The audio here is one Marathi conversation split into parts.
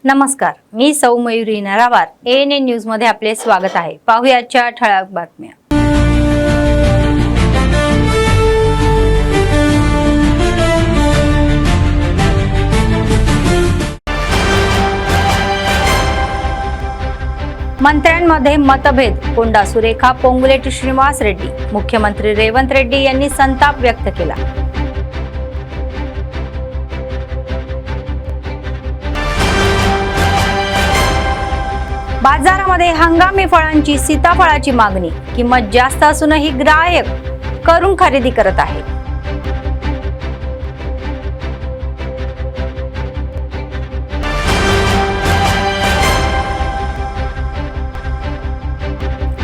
नमस्कार, मी सौ मयुरी नरावार. ANN न्यूज मध्ये आपले स्वागत आहे. पाहुयाच्या ठळक बातम्या. मंत्र्यांमध्ये मतभेद, कोंडा सुरेखा, पोंगुलेटी श्रीनिवास रेड्डी. मुख्यमंत्री रेवंत रेड्डी यांनी संताप व्यक्त केला. बाजारामध्ये हंगामी फळांची सीताफळाची मागणी, किंमत जास्त असूनही ग्राहक करून खरेदी करत आहे.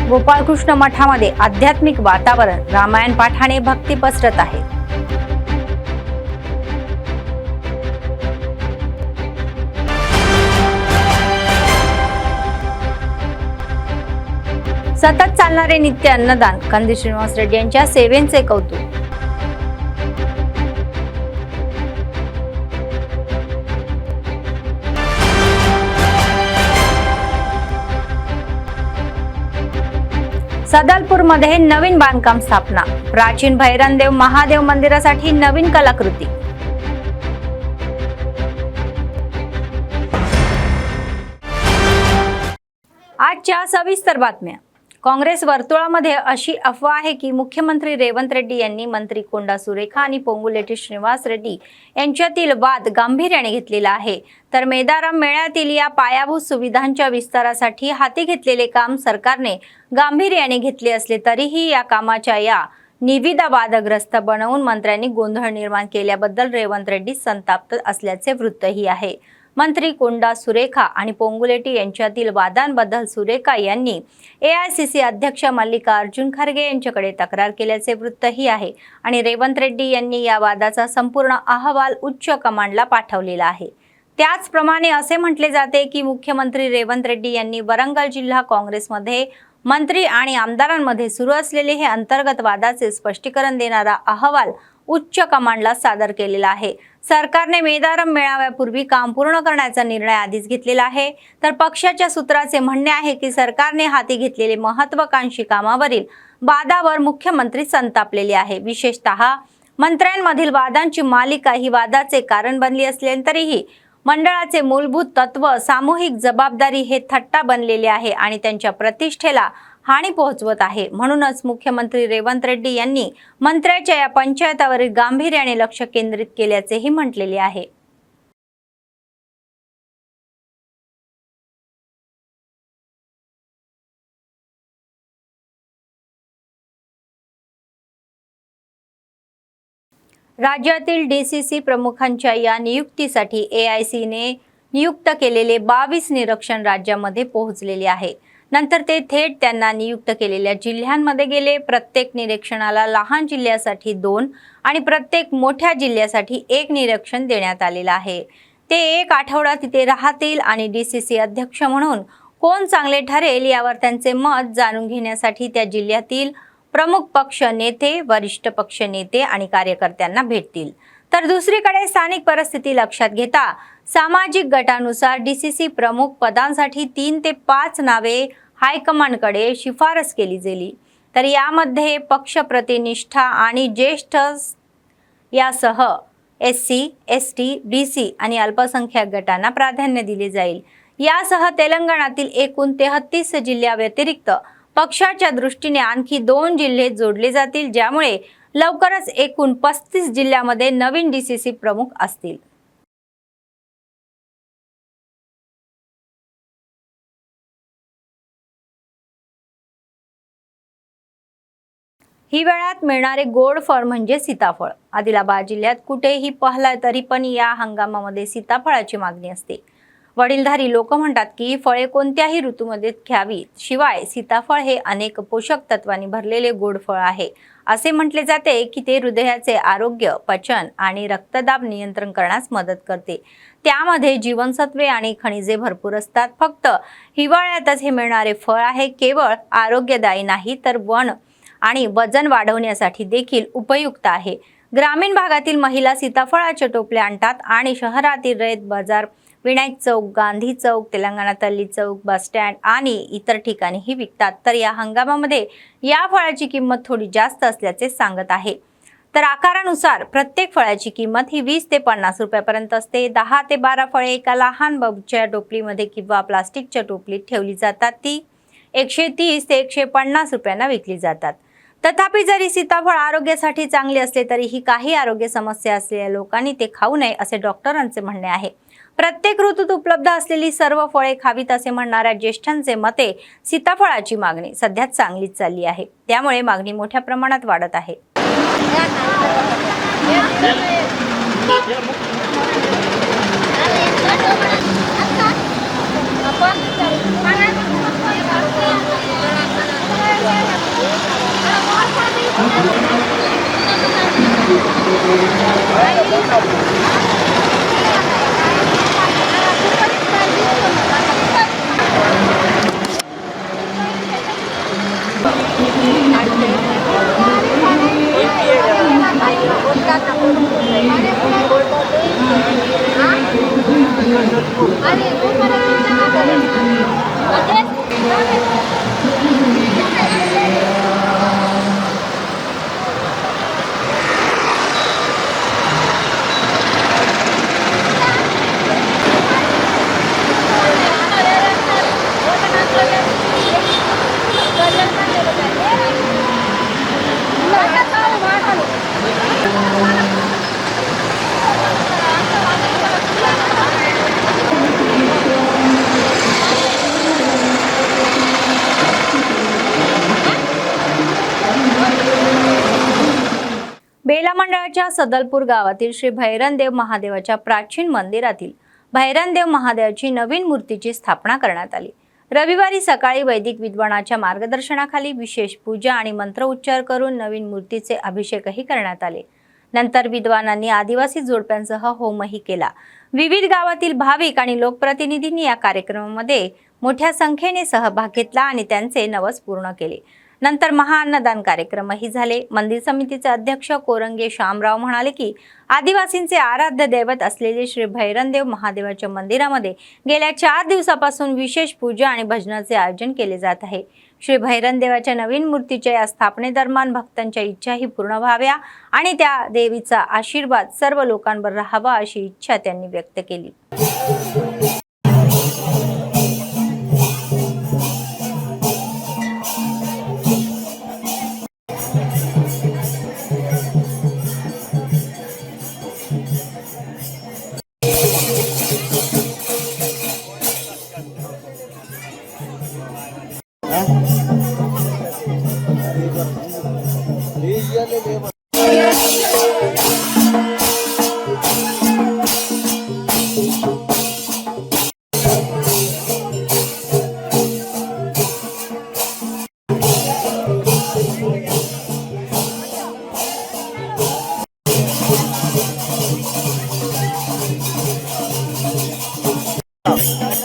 गोपाळकृष्ण मठामध्ये आध्यात्मिक वातावरण, रामायण पाठाने भक्ती पसरत आहे. सतत चालणारे नित्य अन्नदान, कंदी श्रीनिवास रेड्डी यांच्या सेवेचे कौतुक. सदलपूरमध्ये नवीन बांधकाम स्थापना, प्राचीन भैरनदेव महादेव मंदिरासाठी नवीन कलाकृती. आजच्या सविस्तर बातम्या. काँग्रेस वर्तुळामध्ये अशी अफवा आहे की मुख्यमंत्री रेवंत रेड्डी यांनी मंत्री कोंडा सुरेखा आणि पोंगुलेटी श्रीनिवास रेड्डी यांच्यातील वाद गांभीर्याने घेतलेला आहे. तर मेदारम मेळ्यातील या पायाभूत सुविधांच्या विस्तारासाठी हाती घेतलेले काम सरकारने गांभीर्याने घेतले असले तरीही या कामाच्या या निविदा वादग्रस्त बनवून मंत्र्यांनी गोंधळ निर्माण केल्याबद्दल रेवंत रेड्डी संताप्त असल्याचे वृत्तही आहे. मंत्री कोंडा सुरेखा आणि पोंगुलेटी यांच्यातील वादांबद्दल सुरेखा यांनी AICC अध्यक्ष मल्लिकार्जुन खरगे यांच्याकडे तक्रार केल्याचे वृत्तही आहे आणि रेवंत रेड्डी यांनी या वादाचा संपूर्ण अहवाल उच्च कमांडला पाठवलेला आहे. त्याचप्रमाणे असे म्हटले जाते की मुख्यमंत्री रेवंत रेड्डी यांनी वरंगल जिल्हा काँग्रेसमध्ये मंत्री आणि आमदारांमध्ये सुरू असलेले हे अंतर्गत वादाचे स्पष्टीकरण देणारा अहवाल उच्च कमांडला सादर केलेला आहे. सरकारने मेदारम मेळाव्यापूर्वी काम पूर्ण करण्याचा निर्णय आधीच घेतलेला आहे. तर पक्षाच्या सूत्राचे म्हणणे आहे की सरकारने हाती घेतलेले महत्त्वाकांक्षी कामावरील वादावर मुख्यमंत्री संतापलेले आहे. विशेषतः मंत्र्यांमधील वादांची मालिका ही वादाचे कारण बनली असले तरीही मंडळाचे मूलभूत तत्व, सामूहिक जबाबदारी हे थट्टा बनलेले आहे आणि त्यांच्या प्रतिष्ठेला हानी पोहोचवत आहे. म्हणूनच मुख्यमंत्री रेवंत रेड्डी यांनी मंत्र्याच्या या पंचायतावरील गांभीर्याने लक्ष केंद्रित केल्याचेही म्हटलेले आहे. राज्यातील DCC प्रमुखांच्या या नियुक्तीसाठी AICने नियुक्त केलेले 22 निरीक्षण राज्यामध्ये पोहोचलेले आहे. नंतर ते थेट त्यांना नियुक्त केलेल्या जिल्ह्यांमध्ये गेले. प्रत्येक निरीक्षणाला लहान जिल्ह्यासाठी 2 आणि प्रत्येक मोठ्या जिल्ह्यासाठी 1 निरीक्षण देण्यात आलेला आहे. ते 1 आठवडा तिथे राहतील आणि DCC अध्यक्ष म्हणून कोण चांगले ठरेल यावर त्यांचे मत जाणून घेण्यासाठी त्या जिल्ह्यातील प्रमुख पक्ष नेते, वरिष्ठ पक्ष नेते आणि कार्यकर्त्यांना भेटतील. तर दुसरीकडे स्थानिक परिस्थिती लक्षात घेता सामाजिक गटानुसार DCC प्रमुख पदांसाठी 3 ते 5 नावे हायकमांडकडे शिफारस केली गेली. तर यामध्ये पक्ष प्रतिनिष्ठा आणि ज्येष्ठ यासह SC, ST, BC आणि अल्पसंख्याक गटांना प्राधान्य दिले जाईल. यासह तेलंगणातील एकूण 33 जिल्ह्याव्यतिरिक्त पक्षाच्या दृष्टीने आणखी 2 जिल्हे जोडले जातील, ज्यामुळे लवकरच एकूण 35 जिल्ह्यामध्ये नवीन DCC प्रमुख असतील. हिवाळ्यात मिळणारे गोड फळ म्हणजे सीताफळ. आदिलाबाद जिल्ह्यात कुठेही पाहिलं तरी पण या हंगामामध्ये सीताफळाची मागणी असते. वडीलधारी लोक म्हणतात की फळे कोणत्याही ऋतूमध्ये घ्यावी. शिवाय सीताफळ हे अनेक पोषक तत्वांनी भरलेले गोड फळ आहे. असे म्हटले जाते की ते हृदयाचे आरोग्य, पचन आणि रक्तदाब नियंत्रण करण्यास मदत करते. त्यामध्ये जीवनसत्वे आणि खनिजे भरपूर असतात. फक्त हिवाळ्यातच हे मिळणारे फळ आहे. केवळ आरोग्यदायी नाही तर आणि वजन वाढवण्यासाठी देखील उपयुक्त आहे. ग्रामीण भागातील महिला सीताफळाच्या टोपल्या आणतात आणि शहरातील रयत बाजार, विनायक चौक, गांधी चौक, तेलंगणा तल्ली चौक, बस स्टँड आणि इतर ठिकाणीही विकतात। तर या हंगामामध्ये या फळाची किंमत थोडी जास्त असल्याचे सांगत आहे। तर आकारानुसार प्रत्येक फळाची किंमत ही 20 ते 50 रुपयापर्यंत असते। 10 ते 12 फळे एका लहान बांबूच्या टोपलीमध्ये किंवा प्लास्टिकच्या टोपलीत ठेवली जातात। ती 130 ते 150 रुपयांना विकली जातात। तथापि जरी सीताफळ आरोग्यासाठी चांगले असले तरीही काही आरोग्य समस्या असलेल्या लोकांनी ते खाऊ नये असे डॉक्टरांचे म्हणणे आहे। प्रत्येक ऋतूत उपलब्ध असलेली सर्व फळे खावीत असे म्हणणाऱ्या ज्येष्ठांचे मते सीताफळाची मागणी सध्या चांगलीच चालली आहे, त्यामुळे मागणी मोठ्या प्रमाणात वाढत आहे। बेला मंडळाच्या सदलपूर गावातील श्री भैरनदेव महादेवाच्या प्राचीन मंदिरातील भैरनदेव महादेवाची नवीन मूर्तीची स्थापना करण्यात आली। रविवारी सकाळी वैदिक विद्वानाच्या मार्गदर्शनाखाली विशेष पूजा आणि मंत्रोच्चार करून नवीन मूर्तीचे अभिषेकही करण्यात आले। नंतर विद्वानांनी आदिवासी जोडप्यांसह होमही केला। विविध गावातील भाविक आणि लोकप्रतिनिधींनी या कार्यक्रमामध्ये मोठ्या संख्येने सहभाग घेतला आणि त्यांचे नवस पूर्ण केले। नंतर महाअन्नदान कार्यक्रमही झाले। मंदिर समितीचे अध्यक्ष कोरंगे शामराव म्हणाले की आदिवासींचे आराध्य दैवत असलेले श्री भैरनदेव महादेवाच्या मंदिरामध्ये गेल्या 4 दिवसापासून विशेष पूजा आणि भजनाचे आयोजन केले जात आहे। श्री भैरनदेवाच्या नवीन मूर्तीच्या या स्थापनेदरम्यान भक्तांच्या इच्छाही पूर्ण व्हाव्या आणि त्या देवीचा आशीर्वाद सर्व लोकांवर राहावा अशी इच्छा त्यांनी व्यक्त केली।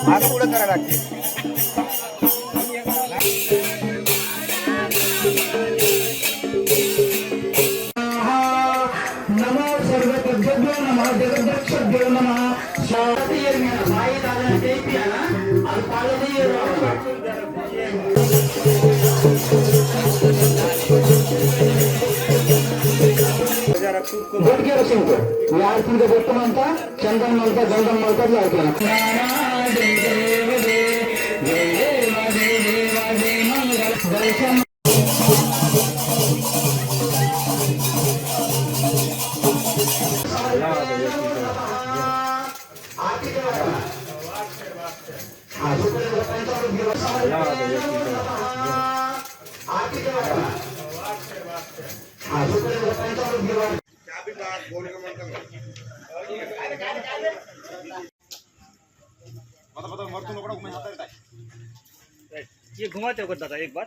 आगे पुढे करायला लागते। नमो सर्वतज्ञो नमः जगदक्षज्ञो नमः शांतिये में भाई दादा दे पिया ना और पालदी गडगे रसिंग यार तुझे वर्तमान का चंदन मलका गंधम मलका लावतो ये घुमाते हो दादा एक बार।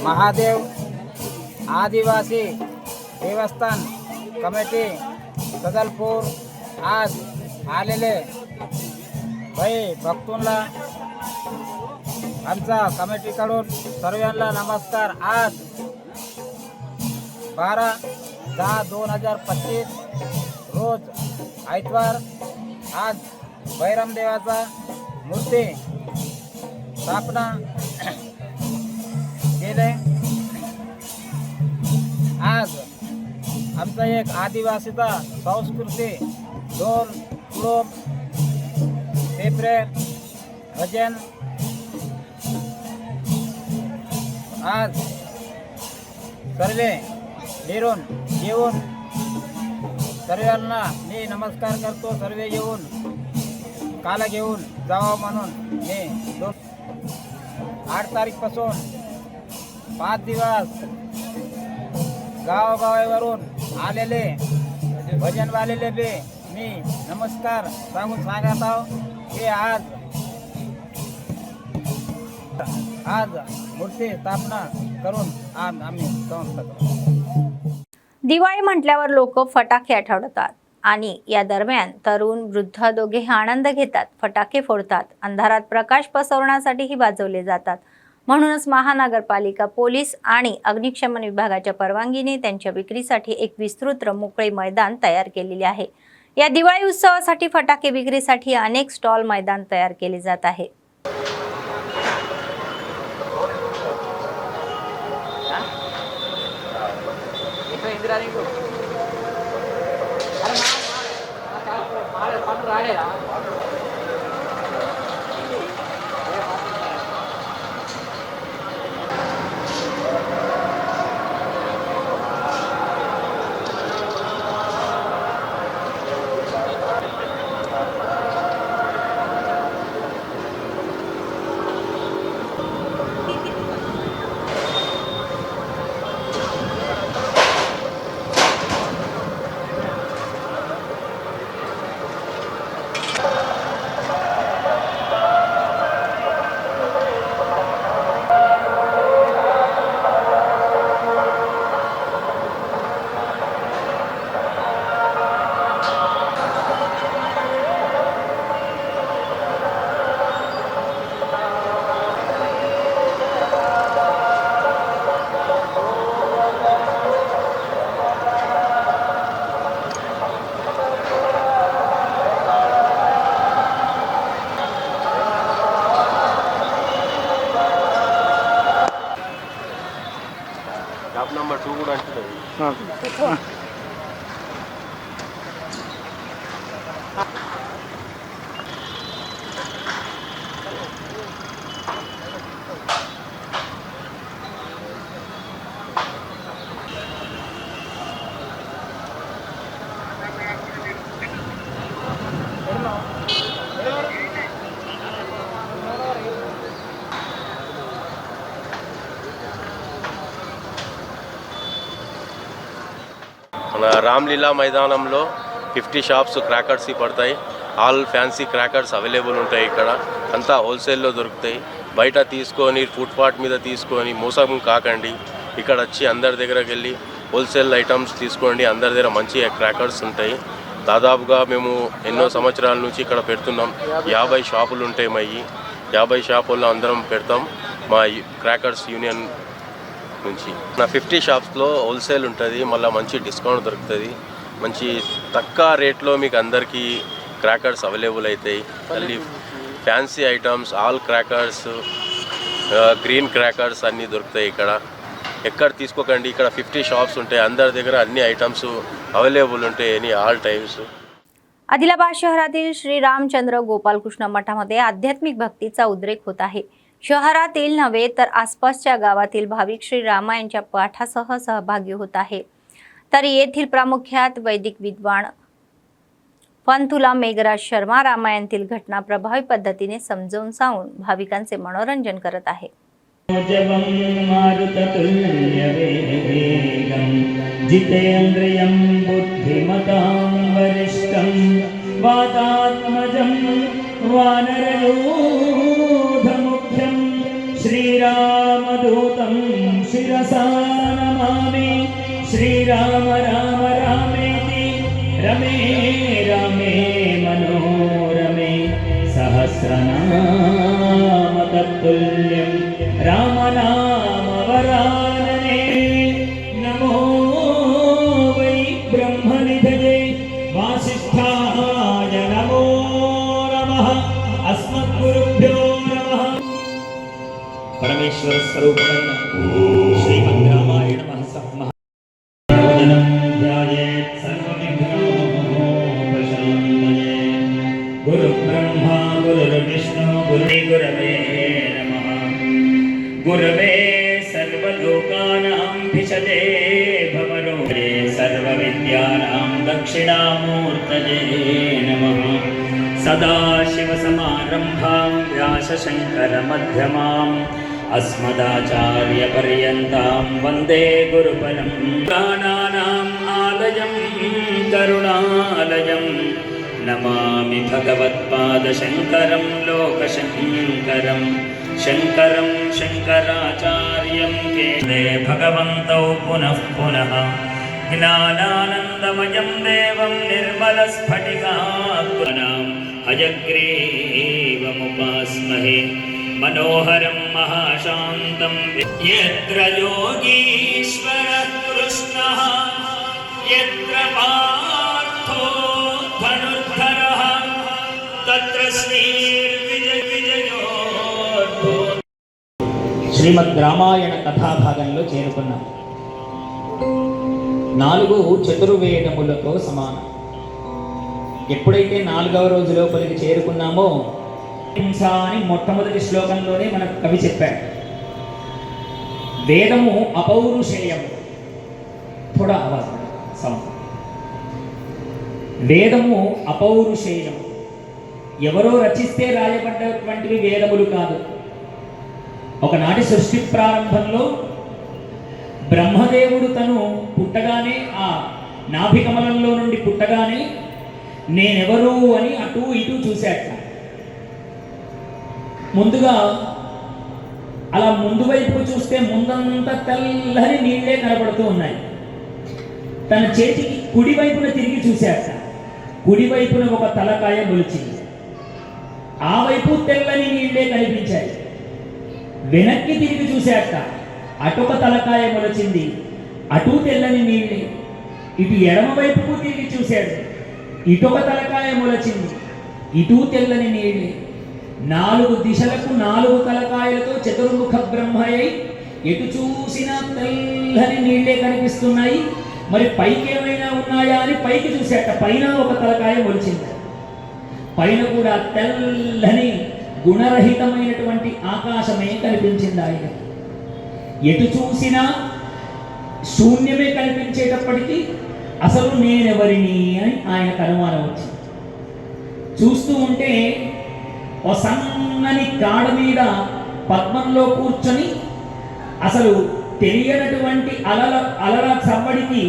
महादेव आदिवासी देवस्थान कमिटी सदलपूर आज आलेले भाई भक्तोंना आमचा कमिटीकडून सर्वांना नमस्कार. आज 12/10/2025 रोज आयतवार. आज बैरमदेवाचा मूर्ती स्थापना केले. आज आमचा एक आदिवासीचा संस्कृती 2 कुळम पेपरे भजन. आज सर्वे मिळून येऊन सर्वांना मी नमस्कार करतो. सर्वे येऊन काला घेऊन जावं म्हणून मी 8 तारीखपासून 5 दिवस गावागावावरून आलेले भजनवालेले बी मी नमस्कार सांगून सांगत आहो की आज मूर्ती स्थापना करून आम्ही संस्था करतो. दिवाळी म्हटल्यावर लोक फटाके आठवतात आणि या दरम्यान तरुण वृद्ध दोघे आनंद घेतात, फटाके फोडतात. अंधारात प्रकाश पसरवण्यासाठीही वाजवले जातात. म्हणूनच महानगरपालिका, पोलीस आणि अग्निशमन विभागाच्या परवानगीने त्यांच्या विक्रीसाठी एक विस्तृत मोकळे मैदान तयार केलेले आहे. या दिवाळी उत्सवासाठी फटाके विक्रीसाठी अनेक स्टॉल मैदान तयार केले जात आहे. नंबर 2 కూడా అంటున్నారు. మన రామ్లీలా మైదానంలో 50 షాప్స్ క్రాకర్స్ పడతాయి. ఆల్ ఫ్యాన్సీ క్రాకర్స్ అవైలబుల్ ఉంటాయి. ఇక్కడ అంతా హోల్సేల్లో దొరుకుతాయి. బయట తీసుకొని ఫుట్పాత్ మీద తీసుకొని మోసం కాకండి. ఇక్కడ వచ్చి అందరి దగ్గరికి వెళ్ళి హోల్సేల్ ఐటమ్స్ తీసుకోండి. అందరి దగ్గర మంచి క్రాకర్స్ ఉంటాయి. దాదాపుగా మేము ఎన్నో సంవత్సరాల నుంచి ఇక్కడ పెడుతున్నాం. 50 షాపులు ఉంటాయి. మయ్యి 50 షాపుల్లో అందరం పెడతాం మా క్రాకర్స్ యూనియన్ నుంచి. నా 50 షాప్స్లో హోల్సేల్ ఉంటుంది. మళ్ళీ మంచి డిస్కౌంట్ దొరుకుతుంది. మంచి తక్కువ రేట్లో మీకు అందరికీ క్రాకర్స్ అవైలబుల్ అవుతాయి. మళ్ళీ fancy items, all crackers, green crackers అన్నీ దొరుకుతాయి. ఇక్కడ ఎక్కడ తీసుకోకండి. ఇక్కడ 50 షాప్స్ ఉంటాయి. అందరి దగ్గర అన్ని ఐటम्स अवेलेबल ఉంటాయి. Any all times. आदिलाबाद शहरातील श्री रामचंद्र गोपालकृष्ण मठामध्ये आध्यात्मिक भक्तीचा उद्रेक होत आहे. शहरातील नव्हे तर आसपासच्या गावातील भाविक श्री रामायणच्या पाठासह सहभागी होत आहे. तर येथील प्रामुख्यात वैदिक विद्वान पंथुला मेघराज शर्मा रामायणातील घटना प्रभावी पद्धतीने समजावून सांगून भाविकांचे मनोरंजन करत आहे. जवं मारुततुल्यवेगं जितेन्द्रियं बुद्धिमतां वरिष्ठं वातात्मजं वानरयूथमुख्यं श्रीरामदूतं शिरसा नमामि. श्रीराम राम रामेति रमे रामे मनोरमे सहस्रनाम तत्तुल्यम्. స్వరూపమైన శ్రీమద్రామాయణ గురు బ్రహ్మ గురు విష్ణు గురవే నమః. గురవే సర్వలోకానాం భిషదే భవరోగే సర్వవిద్యానాం దక్షిణామూర్తయే నమః. సదాశివసమారంభాం వ్యాసశంకరమధ్యమాం అస్మదాచార్యపర్యంతాం వందే గురుపరం. ప్రాణానాం ఆలయం కరుణాలయం నమామి భగవత్పాదశంకరం లోకశంకరం. శంకరం శంకరాచార్యం కేంద్రే భగవంతౌ పునః పునః జ్ఞానానందమయం దేవం నిర్మలస్ఫటికాగ్నాం హయగ్రీవముపాస్మహే మనోహరం మహాశాంతం. యత్ర యోగీశ్వరః కృష్ణః యత్ర పార్థో ధనుర్ధరః తత్ర శ్రీర్విజయో. శ్రీమద్ రామాయణ కథాభాగంలో చేరుకున్నాం. 4 చతుర్వేదములతో సమానం. ఎప్పుడైతే 4వ రోజు లోపలికి చేరుకున్నామో హింస అని మొట్టమొదటి శ్లోకంలోనే మనకు కవి చెప్పాడు. వేదము అపౌరుషేయం. థోడా ఆవాజ్ సౌండ్. వేదము అపౌరుషేయం. ఎవరో రచిస్తే రాయబడ్డటువంటివి వేదములు కాదు. ఒకనాటి సృష్టి ప్రారంభంలో బ్రహ్మదేవుడు తను పుట్టగానే, ఆ నాభికమలంలో నుండి పుట్టగానే నేనెవరు అని అటు ఇటు చూశాట. ముందుగా అలా ముందు వైపు చూస్తే ముందంతా తెల్లని నీళ్లే కనబడుతూ ఉన్నాయి. తన చేతికి కుడి వైపున తిరిగి చూశాట. కుడి వైపున ఒక తలకాయ మొలిచింది. ఆ వైపు తెల్లని నీళ్లే కనిపించాయి. వెనక్కి తిరిగి చూశాట. అటొక తలకాయ మొలిచింది. అటు తెల్లని నీళ్ళే. ఇటు ఎడమ వైపుకు తిరిగి చూశాడు. ఇటొక తలకాయ మొలచింది. ఇటు తెల్లని నీళ్ళే. 4 దిశలకు 4 తలకాయలతో చతుర్ముఖ బ్రహ్మయ్య ఎటు చూసినా తెల్లని నీళ్ళే కనిపిస్తున్నాయి. మరి పైకి ఏమైనా ఉన్నాయా అని పైకి చూశాట. పైన ఒక తలకాయ మొలిచింది. పైన కూడా తెల్లని గుణరహితమైనటువంటి ఆకాశమే కనిపించింది ఆయన. ఎటు చూసినా శూన్యమే కనిపించేటప్పటికీ అసలు నేనెవరిని అని ఆయనకు అనుమానం వచ్చింది. చూస్తూ ఉంటే ఓ సన్నని కాడ మీద పద్మంలో కూర్చొని అసలు తెలియనటువంటి అలల సవ్వడికి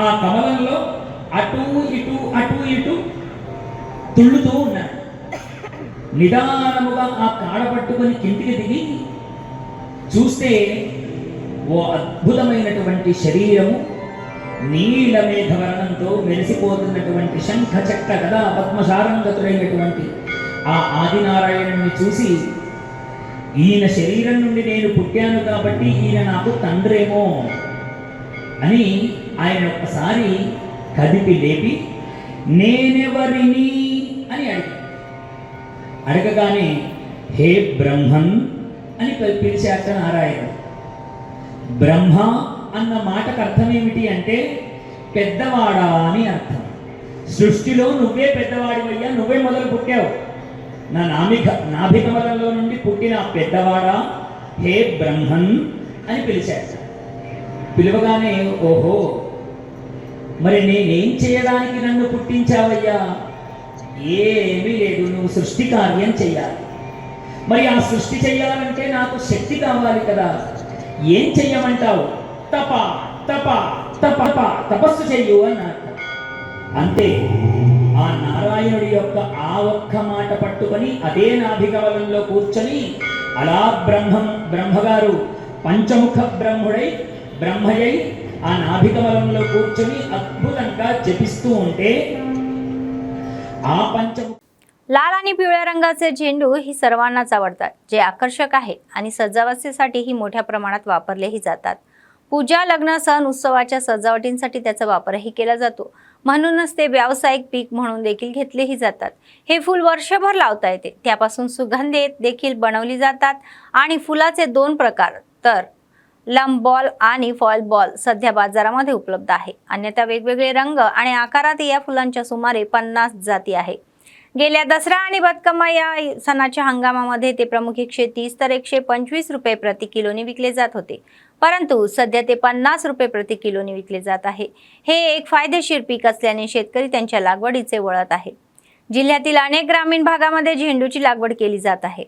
ఆ కమలంలో అటు ఇటు తుళ్ళుతూ ఉన్నాడు. నిదానముగా ఆ కాడ పట్టుకొని కిందికి దిగి చూస్తే ఓ అద్భుతమైనటువంటి శరీరము, నీలమేఘవర్ణంతో మెరిసిపోతున్నటువంటి శంఖ చక్ర గదా పద్మశారంగతుడైనటువంటి ఆ ఆదినారాయణుని చూసి, ఈయన శరీరం నుండి నేను పుట్టాను కాబట్టి ఈయన నాకు తండ్రేమో అని ఆయన ఒక్కసారి కదిపి లేపి నేనెవరిని అని అడగగానే హే బ్రహ్మన్ అని పిలిచాక నారాయణుడు. బ్రహ్మ అన్న మాటకు అర్థం ఏమిటి అంటే పెద్దవాడా అని అర్థం. సృష్టిలో నువ్వే పెద్దవాడివయ్యా, నువ్వే మొదలు పుట్టావు. నా నాభికమలంలో నుండి పుట్టిన పెద్దవాడా హే బ్రహ్మన్ అని పిలిచాడు. పిలవగానే ఓహో, మరి నేనేం చేయడానికి నన్ను పుట్టించావయ్యా? ఏమీ లేదు, నువ్వు సృష్టి కార్యం చెయ్యాలి. మరి ఆ సృష్టి చెయ్యాలంటే నాకు శక్తి కావాలి కదా. ఏం చెయ్యమంటావు? తప తప తప తపస్సు చెయ్యు అన్నారు. అంతే. ఆ నారాయణుడి యొక్క ఆ ఒక్క మాట పట్టుకొని అదే నాభికమలంలో కూర్చొని అలా బ్రహ్మగారు పంచముఖ బ్రహ్మయ్య ఆ नाभिकमलंलो కూర్చొని అద్భుతంగా జపిస్తూ ఉంటే ఆ पंचमुख लाल आणि पिवळ्या रंगाचे झेंडू ही सर्वांनाच आवडतात, जे आकर्षक आहे आणि सजावटीसाठी ही मोठ्या प्रमाणात वापरलेही जातात. पूजा, लग्न, सण, उत्सवाच्या सजावटींसाठी त्याचा वापरही केला जातो. म्हणूनच ते व्यावसायिक पीक म्हणून देखील घेतलेही जातात. हे फूल वर्षभर लावता येते. त्यापासून सुगंधी देखील बनवली जातात आणि फुलाचे 2 प्रकार तर लंब बॉल आणि फॉईल बॉल सध्या बाजारामध्ये उपलब्ध आहे. अन्यथा वेगवेगळे रंग आणि आकारात या फुलांच्या सुमारे 50 जाती आहे. गेल्या दसरा आणि बतकम्मा या सणाच्या हंगामामध्ये ते प्रमुख 130 तर 125 रुपये प्रति किलोने विकले जात होते, परंतु सध्या ते 50 रुपये प्रति किलोने विकले जात आहे. हे एक फायदेशीर पीक असल्याने शेतकरी त्यांच्या लागवडीचे वळत आहे. जिल्ह्यातील अनेक ग्रामीण भागामध्ये झेंडूची लागवड केली जात आहे.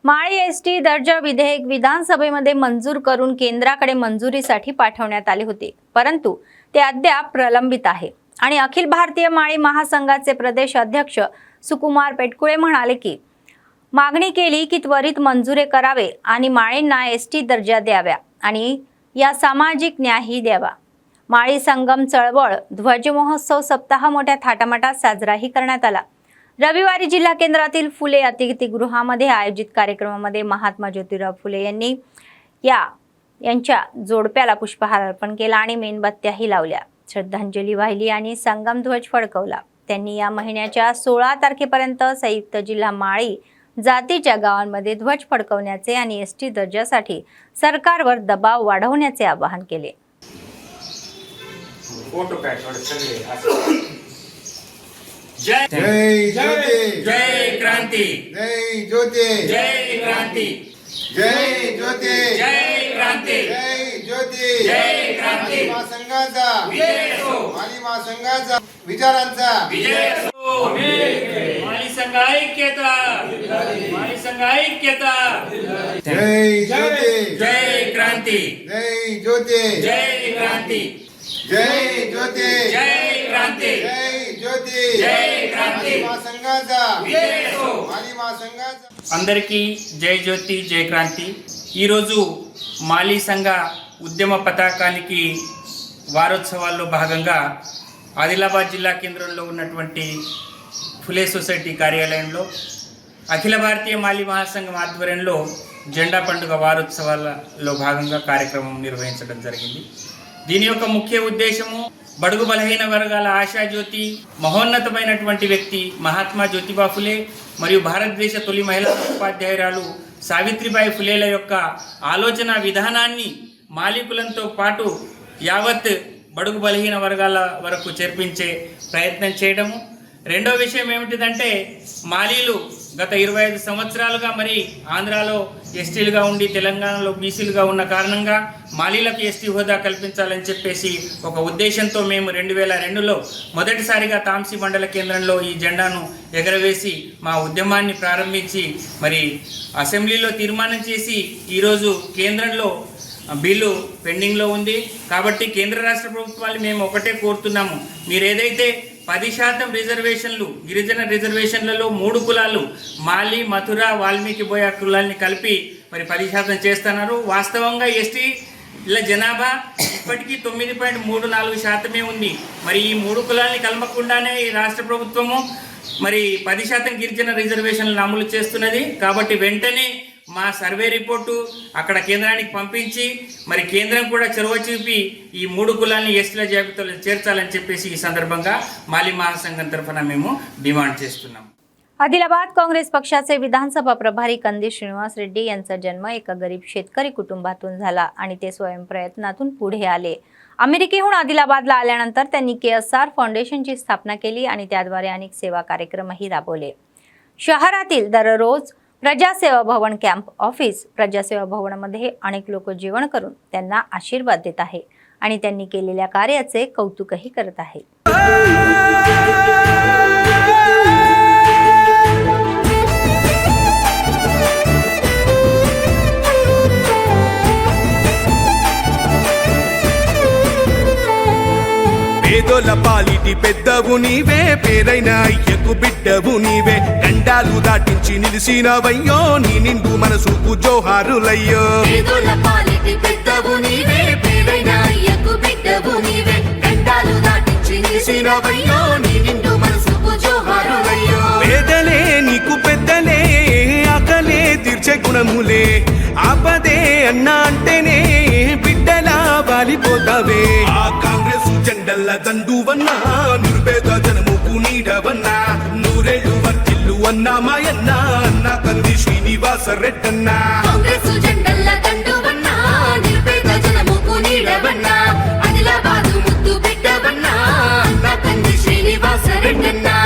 माळी एसटी दर्जा विधेयक विधानसभेमध्ये मंजूर करून केंद्राकडे मंजुरीसाठी पाठवण्यात आले होते, परंतु ते अद्याप प्रलंबित आहे. आणि अखिल भारतीय माळी महासंघाचे प्रदेश अध्यक्ष सुकुमार पेटकुळे म्हणाले की मागणी केली की त्वरित मंजुरी करावे आणि माळींना एसटी दर्जा द्यावा आणि या सामाजिक न्यायही द्यावा. माळी संगम चळवळ ध्वज महोत्सव सप्ताह मोठ्या थाटामाटात साजराही करण्यात आला. रविवारी जिल्हा केंद्रातील फुले अतिथीगृहामध्ये आयोजित कार्यक्रमामध्ये महात्मा ज्योतिराव फुले यांनी यांच्या जोडप्याला पुष्पहार अर्पण केला आणि मेणबत्त्याही लावल्या, श्रद्धांजली वाहिली आणि संगम ध्वज फडकवला. त्यांनी या महिन्याच्या 16 तारखेपर्यंत संयुक्त जिल्हा माळी जातीच्या गावांमध्ये ध्वज फडकवण्याचे आणि एसटी दर्जासाठी सरकारवर दबाव वाढवण्याचे आवाहन केले. जय ज्योति जय क्रांति जय ज्योति जय क्रांति जय ज्योति जय क्रांति जय ज्योति जय क्रांति माली महासंघाचा विजय असो माली महासंघाचा विचारांचा विजय असो. माळी संघ ऐक्यता माळी संघ ऐक्यता. जय ज्योति जय क्रांति जय ज्योति जय क्रांति जय ज्योति जय क्रांति जय ज्योति जय क्रांति महासंघाचा विजय असो. माली महासंघाचा అందరికీ జై జ్యోతి జై క్రాంతి. ఈరోజు మాలీ సంఘ ఉద్యమ పతాకానికి వారోత్సవాల్లో భాగంగా ఆదిలాబాద్ జిల్లా కేంద్రంలో ఉన్నటువంటి ఫులే సొసైటీ కార్యాలయంలో అఖిల భారతీయ మాలీ మహాసంఘం ఆధ్వర్యంలో జెండా పండుగ వారోత్సవాలలో భాగంగా కార్యక్రమం నిర్వహించడం జరిగింది. దీని యొక్క ముఖ్య ఉద్దేశము బడుగు బలహీన వర్గాల ఆశాజ్యోతి, మహోన్నతమైనటువంటి వ్యక్తి మహాత్మా జ్యోతిబా ఫులే మరియు భారతదేశ తొలి మహిళా ఉపాధ్యాయురాలు సావిత్రిబాయి ఫులేల యొక్క ఆలోచన విధానాన్ని మాలికులంతో పాటు యావత్ బడుగు బలహీన వర్గాల వరకు చేర్పించే ప్రయత్నం చేయడము. రెండో విషయం ఏమిటిదంటే మాలీలు గత 25 సంవత్సరాలుగా మరి ఆంధ్రాలో ఎస్టీలుగా ఉండి తెలంగాణలో బీసీలుగా ఉన్న కారణంగా మాలీలకు ఎస్టీ హోదా కల్పించాలని చెప్పేసి ఒక ఉద్దేశంతో మేము 2002లో మొదటిసారిగా తాంసీ మండల కేంద్రంలో ఈ జెండాను ఎగరవేసి మా ఉద్యమాన్ని ప్రారంభించి మరి అసెంబ్లీలో తీర్మానం చేసి ఈరోజు కేంద్రంలో బిల్లు పెండింగ్లో ఉంది. కాబట్టి కేంద్ర రాష్ట్ర ప్రభుత్వాన్ని మేము ఒకటే కోరుతున్నాము, మీరు ఏదైతే 10% రిజర్వేషన్లు గిరిజన రిజర్వేషన్లలో 3 కులాలు మాలి, మథుర, వాల్మీకి బోయ కులాల్ని కలిపి మరి 10% చేస్తున్నారు. వాస్తవంగా ఎస్టీల జనాభా ఇప్పటికీ 9.34% ఉంది. మరి ఈ 3 కులాల్ని కలపకుండానే ఈ రాష్ట్ర ప్రభుత్వము మరి 10% గిరిజన రిజర్వేషన్లను అమలు చేస్తున్నది. కాబట్టి వెంటనే మా సర్వే రిపోర్టు అక్కడ కేంద్రానికి పంపించి మరి కేంద్రం కూడా చొరవ చూపి ఈ 3 కులాలని ఎస్టీల జాబితాలో చేర్చాలని చెప్పేసి ఈ संदर्भांगा माली महासंघం तर्फे మేము डिमांड చేస్తున్నాం. आदिलाबाद काँग्रेस पक्षाचे विधानसभा प्रभारी कंदी श्रीनिवास रेड्डी यांचा जन्म एका गरीब शेतकरी कुटुंबातून झाला आणि ते स्वयंप्रयत्नातून पुढे आले. अमेरिकेहून आदिलाबादला आल्यानंतर त्यांनी KSR फाउंडेशनची स्थापना केली आणि त्याद्वारे अनेक सेवा कार्यक्रमही राबवले. शहरातील दररोज प्रजासेवा भवन कॅम्प ऑफिस प्रजासेवा भवनामध्ये अनेक लोक जेवण करून त्यांना आशीर्वाद देत आहे आणि त्यांनी केलेल्या कार्याचे कौतुकही करत आहे. పేదోల పాలిటి పెద్దవు నీవే, పేరైన అయ్యకు బిడ్డవు నీవే, గండాలు దాటించి నిలిసినవయ్యో, నీ నిండు మనసుకు జోహారులయ్యో. పేదోల పాలిటి పెద్దవు నీవే, పేరైన అయ్యకు బిడ్డవు నీవే, గండాలు దాటించి నిలిసినవయ్యో, నీ నిండు మనసుకు జోహారులయ్యో. పేదలే నీకు పెద్దలే, ఆకలే తీర్చే గుణములే, ఆపదే అన్నా అంటేనే బిడ్డలా వాలిపోతావే. ఆ కాంగ్రెస్ జెండల్ల దండువన్నా, నిరుపేద జనముకు నీడవన్నా, నూరేళ్ళు వర్తిల్లు అన్నా మాయన్నా, అన్నా కంది శ్రీనివాస రెడ్డన్నా. కాంగ్రెస్ జెండల్ల దండువన్నా, నిరుపేద జనముకు నీడవన్నా, ఆదిలాబాదు ముద్దు బిడ్డవన్నా, అన్నా కంది శ్రీనివాస రెడ్డన్నా.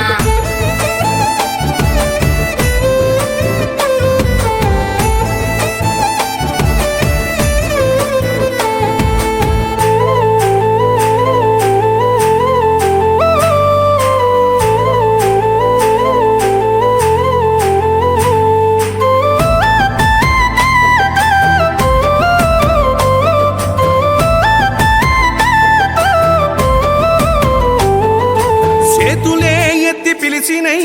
పిలిచినై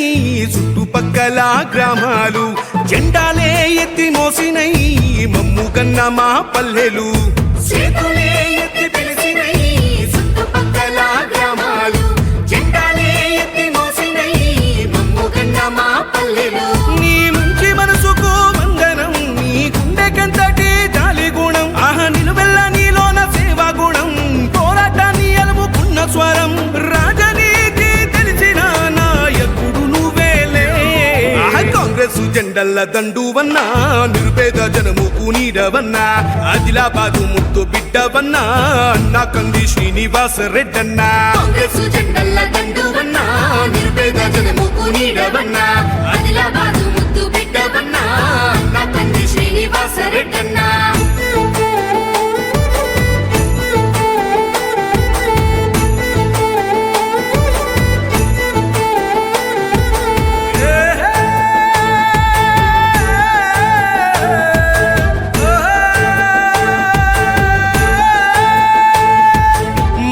చుట్టుపక్కల గ్రామాలు, జెండాలే ఎత్తి మోసినై మమ్ము కన్న మా పల్లెలు. చేతులే ఎత్తి పిలిచినై చుట్టుపక్కల గ్రామాలు, జెండాలే ఎత్తి మోసినై మమ్ము కన్న మా పల్లెలు. నీ మంచి మనసుకు వందనం, నీ గుండెకంతటి జాలి గుణం, ఆహ నిలువెల్ల నీలోన సేవా గుణం, పోరాటాన్ని అలుముకున్న స్వరం, రాజనీతి తెలిసిన నాయకుడు నువ్వేలే. కాంగ్రెస్ జెండల్ల దండువన్నా, నిరుపేద జనముకు నీడవన్నా, ఆదిలాబాదు ముద్దు బిడ్డవన్నా, అన్నా కంది శ్రీనివాస రెడ్డన్నా. కాంగ్రెస్ జెండల్ల దండువన్నా, నిరుపేద జనముకు నీడవన్నా, ఆదిలాబాదు ముద్దు బిడ్డవన్నా, అన్నా కంది శ్రీనివాస రెడ్డన్నా.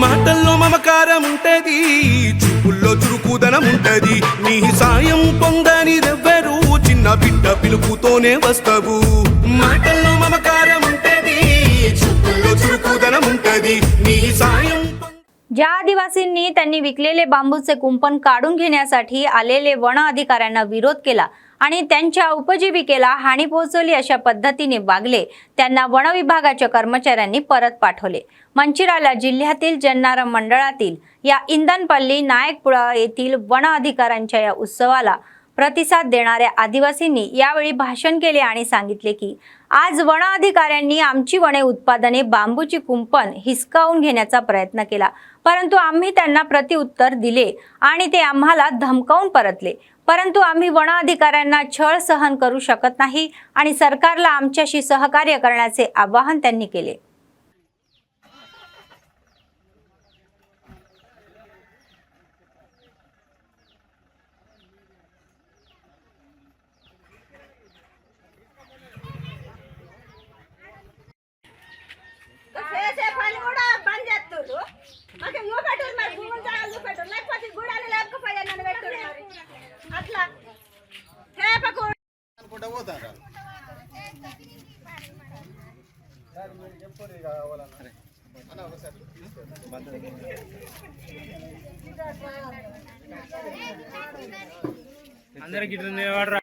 మాటల్లో మమకారం ఉంటది, చూపుల్లో చురుకుదనం ఉంటది, నీ సాయం పొందనిదెవ్వరు, చిన్న బిడ్డ పిలుపుతోనే వస్తావు. మాటల్లో మమకారం ఉంటది, చూపుల్లో చురుకుదనం ఉంటది, నీ సాయం. ज्या आदिवासींनी त्यांनी विकलेले बांबूचे कुंपण काढून घेण्यासाठी आलेले वन अधिकाऱ्यांना विरोध केला आणि त्यांच्या उपजीविकेला हानी पोहोचवली अशा पद्धतीने वागले, त्यांना वन विभागाच्या कर्मचाऱ्यांनी परत पाठवले. मंचिराला जिल्ह्यातील जन्नारा मंडळातील या इंधनपल्ली नायकपुरा येथील वन अधिकाऱ्यांच्या या उत्सवाला प्रतिसाद देणाऱ्या आदिवासींनी यावेळी भाषण केले आणि सांगितले की आज वन अधिकाऱ्यांनी आमची वने उत्पादने बांबूची कुंपण हिसकावून घेण्याचा प्रयत्न केला, परंतु आम्ही त्यांना प्रत्युत्तर दिले आणि ते आम्हाला धमकावून परतले. परंतु आम्ही वन अधिकाऱ्यांना छळ सहन करू शकत नाही आणि सरकारला आमच्याशी सहकार्य करण्याचे आवाहन त्यांनी केले. అందరికి వాడరా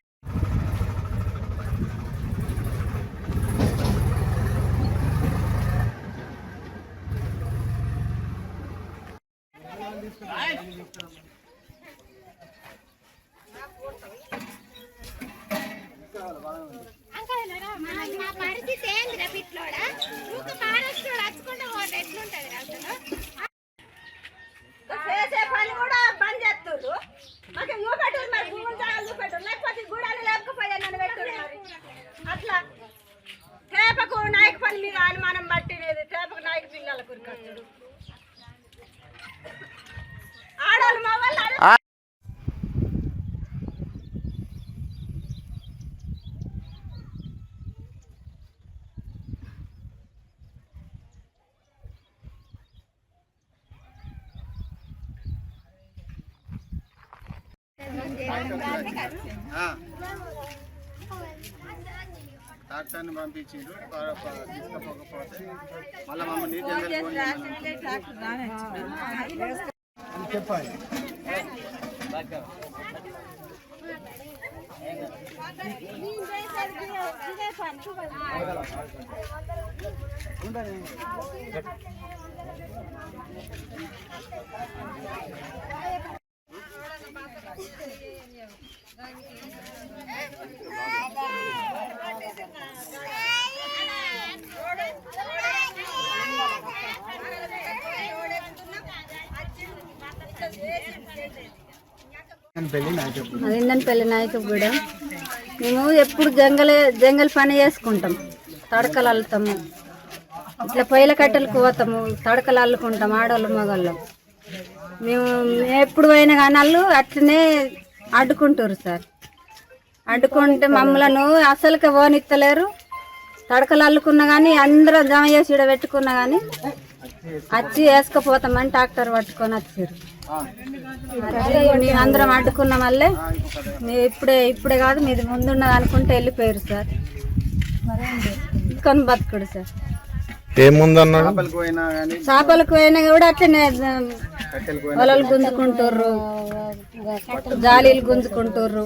నా పరిస్థితి ఏంది పిట్లోడా నువ్వు మహారాష్ట్రలో వచ్చుకుంటూ పోతే ఎట్లుంటది చేసే పని కూడా బంద్ చేస్తున్నారు. మాకు చూపెట్టారు మరి భూములు జాగాలు చూపెట్టారు లేకపోతే గూడాలు లేకపోయా నన్ను పెట్టారు మరి అట్లా తేపకు నాయకు పని మీద అనుమానం పట్టినది తేపకు నాయకు పిల్లల కురికొచ్చాడు ఆడవాళ్ళు మా వాళ్ళు ట్రాక్టర్ని పంపించిండ్రు తీసుకపోకపోతే మళ్ళీ మమ్మల్ని చెప్పాలి. అదిందనపల్లి నాయకగూడెం. మేము ఎప్పుడు జంగల్ పని చేసుకుంటాం, తడకలు అల్లుతాము, ఇట్లా పొయ్యిల కట్టెలకు పోతాము, తడకలు అల్లుకుంటాం ఆడవాళ్ళు మగవాళ్ళం. మేము ఎప్పుడు పోయినా కానీ వాళ్ళు అట్లనే అడ్డుకుంటారు సార్. అడ్డుకుంటే మమ్మలను అసలుకే పోనిత్తలేరు. తడకలు అల్లుకున్నా కానీ అందరూ జమ చేసి ఇక్కడ పెట్టుకున్నా కానీ వచ్చి వేసుకపోతామని ట్రాక్టర్ పట్టుకొని వచ్చారు. మేము అందరం అడ్డుకున్నాం. మళ్ళీ ఇప్పుడే కాదు మీది ముందున్నది అనుకుంటే వెళ్ళిపోయారు సార్. కొని బతుకుడు సార్. చేపలకు పోయినా కూడా అట్లనే వలలు గుంజుకుంటారు, జాలీలు గుంజుకుంటారు.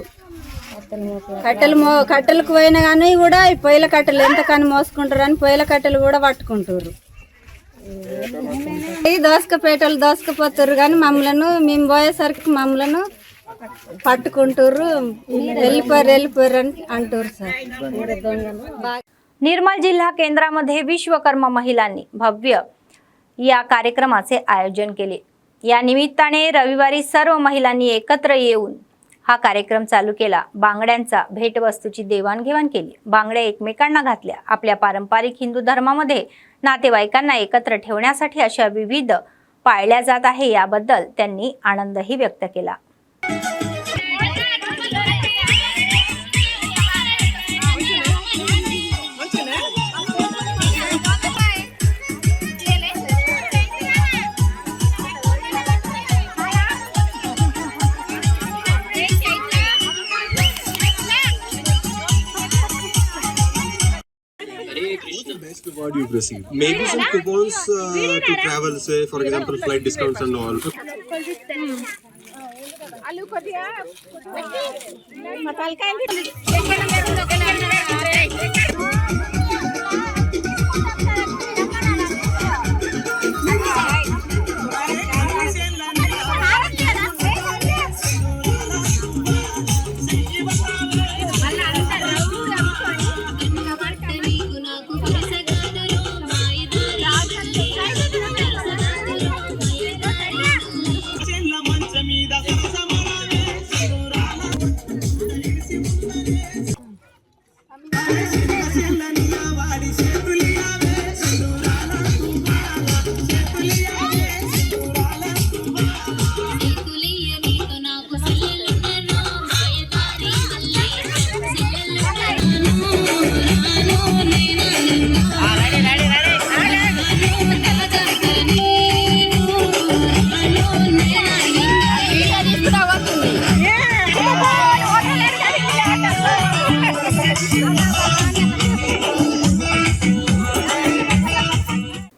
కట్టెలకు పోయినా కానీ కూడా ఈ పొయ్యిల కట్టెలు ఎంతకని మోసుకుంటారు అని పొయ్యిల కట్టెలు కూడా పట్టుకుంటారు. ఈ దోసకపోతారు కానీ మేము పోయేసరికి మమ్మలను పట్టుకుంటారు, వెళ్ళిపోయారు అని అంటారు సార్. निर्मल जिल्हा केंद्रामध्ये विश्वकर्म महिलांनी भव्य या कार्यक्रमाचे आयोजन केले. या निमित्ताने रविवारी सर्व महिलांनी एकत्र येऊन हा कार्यक्रम चालू केला. बांगड्यांचा भेटवस्तूची देवाणघेवाण केली. बांगड्या एकमेकांना घातल्या. आपल्या पारंपरिक हिंदू धर्मामध्ये नातेवाईकांना एकत्र ठेवण्यासाठी अशा विविध पाळल्या जात आहे, याबद्दल त्यांनी आनंदही व्यक्त केला. Best reward you've received? Maybe some coupons to travel, say for example flight discounts and all.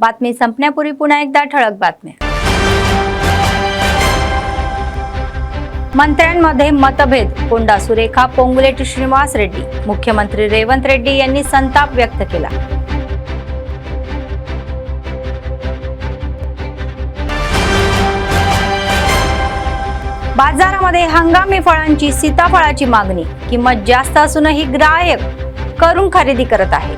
बातमी संपण्यापूर्वी पुन्हा एकदा ठळक बातम्या. मंत्र्यांमध्ये मतभेद, कोंडा सुरेखा पोंगुलेटी श्रीनिवास रेड्डी. मुख्यमंत्री रेवंत रेड्डी यांनी संताप व्यक्त केला. बाजारामध्ये हंगामी फळांची सीताफळाची मागणी, किंमत जास्त असूनही ग्राहक करून खरेदी करत आहे.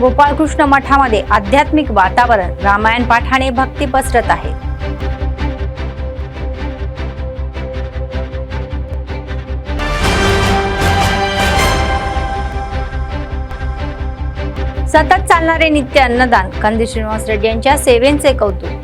गोपाळकृष्ण मठामध्ये आध्यात्मिक वातावरण, रामायण पाठाने भक्ती पसरत आहे. सतत चालणारे नित्य अन्नदान, कंदी श्रीनिवास रेड्डी यांच्या सेवेचे कौतुक.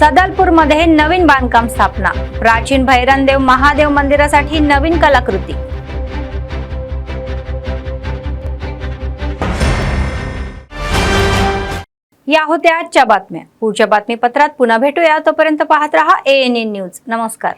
सदलपूरमध्ये नवीन बांधकाम स्थापना, प्राचीन भैरनदेव महादेव मंदिरासाठी नवीन कलाकृती. या होत्या आजच्या बातम्या. पुढच्या बातमीपत्रात पुन्हा भेटूया. तोपर्यंत पाहत रहा ANN न्यूज. नमस्कार.